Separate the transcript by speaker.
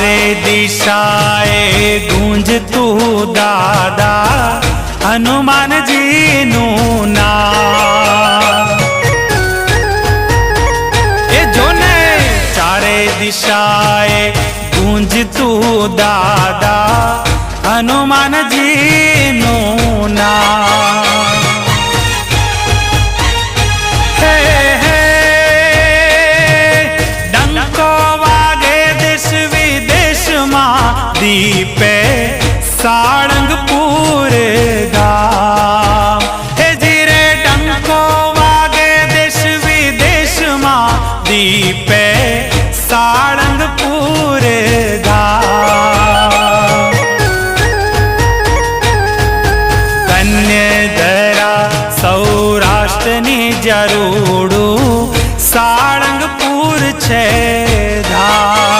Speaker 1: चारे दिशाए गूंज तू दादा हनुमान जी नु नाम। ए जोने चारे दिशाए गूंज तू दादा हनुमान जी नु नाम। दीपे सारंगपुर गाम हे जीरे डंको वागे देश विदेश मां दीपे सारंगपुर गाम।